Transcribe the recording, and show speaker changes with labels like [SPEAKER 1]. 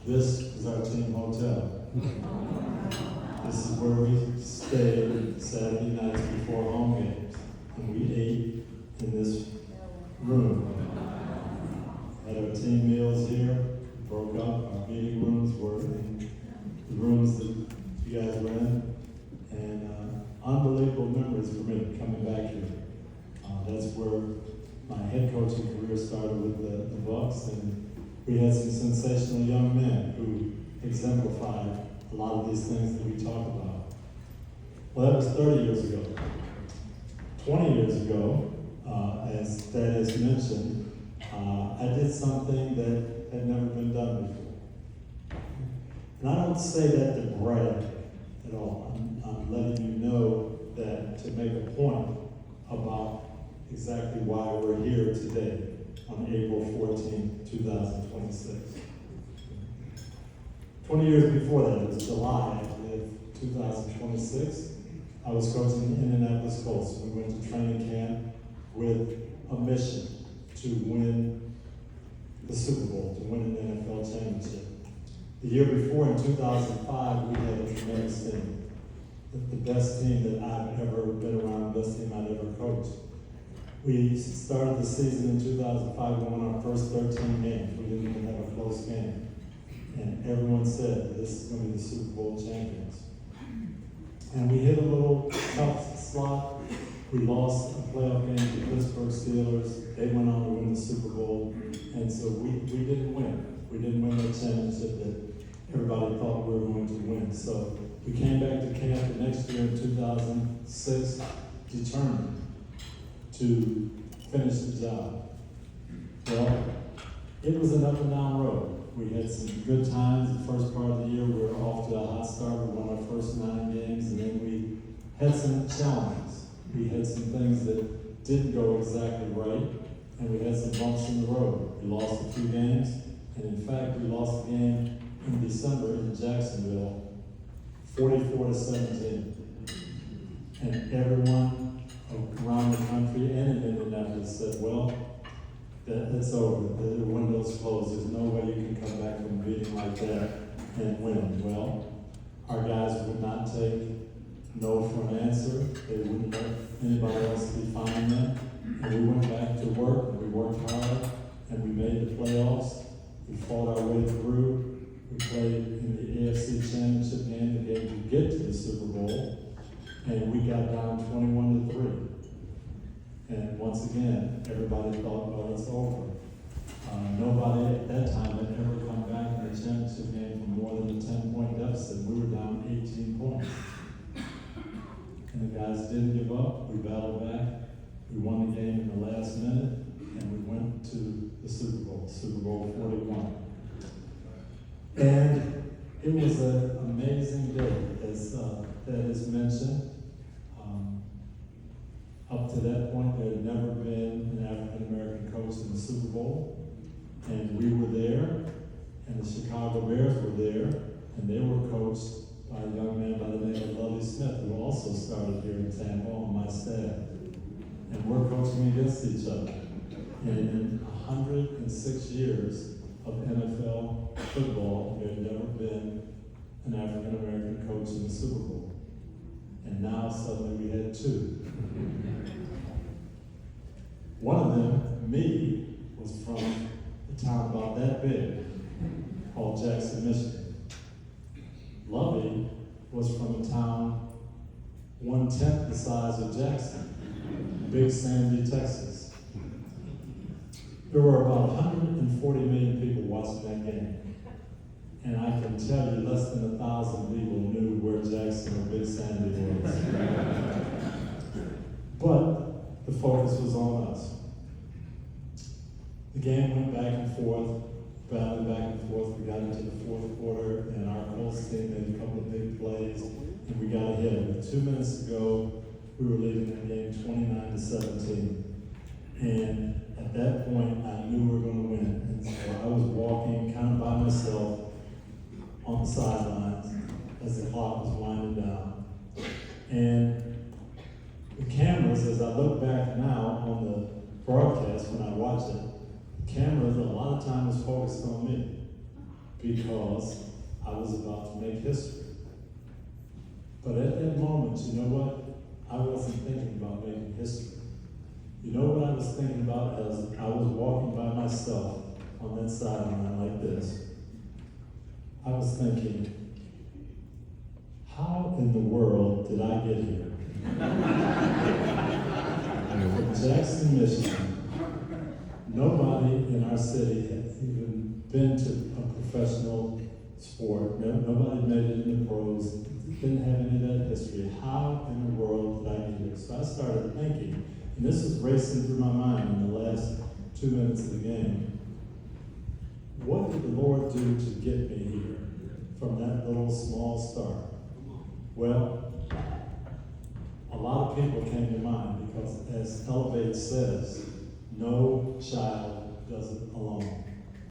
[SPEAKER 1] This is our team hotel. This is where we stayed Saturday nights before home games. And we ate in this room. Had our team meals here, broke up. Our meeting rooms were in the rooms that you guys were in. And unbelievable memories for me coming back here. That's where my head coaching career started with the Bucks, and we had some sensational young men who exemplified a lot of these things that we talk about. Well, that was 30 years ago. 20 years ago, as Dad has mentioned, I did something that had never been done before. And I don't say that to brag at all. I'm letting you know that to make a point about exactly why we're here today on April 14, 2026. 20 years before that, it was July of 2026, I was coaching the Indianapolis Colts. We went to training camp with a mission to win the Super Bowl, to win an NFL championship. The year before, in 2005, we had a tremendous team. The best team that I've ever been around, the best team I've ever coached. We started the season in 2005, we won our first 13 games. We didn't even have a close game. And everyone said, this is going to be the Super Bowl champions. And we hit a little tough slot. We lost a playoff game to the Pittsburgh Steelers. They went on to win the Super Bowl. And so we didn't win. We didn't win the championship that everybody thought we were going to win. So we came back to camp the next year in 2006, determined to finish the job. Well, it was an up and down road. We had some good times the first part of the year. We were off to a hot start. We won our first 9 games, and then we had some challenges. We had some things that didn't go exactly right, and we had some bumps in the road. We lost a few games, and in fact, we lost a game in December in Jacksonville, 44-17. And everyone around the country and in Indianapolis said, well, that's over. The window's closed. There's no way you can come back from a meeting like that and win. Well, our guys would not take no for an answer. They wouldn't let anybody else define them. And we went back to work, and we worked hard, and we made the playoffs. We fought our way through. We played in the AFC Championship game, the game to get to the Super Bowl, and we got down 21-3. And once again, everybody thought, well, it's over. Nobody at that time had ever come back in the championship game for more than a 10-point deficit. We were down 18 points. And the guys didn't give up. We battled back. We won the game in the last minute, and we went to the Super Bowl, Super Bowl 41. And it was an amazing day, as Ed has mentioned. Up to that point, there had never been an African-American coach in the Super Bowl. And we were there, and the Chicago Bears were there, and they were coached by a young man by the name of Lovie Smith, who also started here in Tampa on my staff. And we're coaching against each other. And in 106 years of NFL football, there had never been an African-American coach in the Super Bowl. And now suddenly we had 2. One of them, me, was from a town about that big, called Jackson, Michigan. Lovey was from a town 1/10 the size of Jackson, Big Sandy, Texas. There were about 140 million people watching that game. And I can tell you less than 1,000 people knew where Jackson or Big Sandy was. But the focus was on us. The game went back and forth, battling back and forth. We got into the fourth quarter, and our Colts team made a couple of big plays, and we got ahead. With 2 minutes to go, we were leading that game 29-17. And at that point, I knew we were going to win. And so I was walking kind of by myself on the sidelines as the clock was winding down. And the cameras, as I look back now on the broadcast when I watch it, the cameras a lot of time was focused on me. because I was about to make history. But at that moment, you know what? I wasn't thinking about making history. You know what I was thinking about as I was walking by myself on that sideline like this? I was thinking, how in the world did I get here? From Jackson, Michigan. Nobody in our city had even been to a professional sport. Nobody made it in the pros. Didn't have any of that history. How in the world did I get here? So I started thinking, and this was racing through my mind in the last 2 minutes of the game. What did the Lord do to get me here from that little small start? Well, a lot of people came to mind because, as Elevate says, no child does it alone.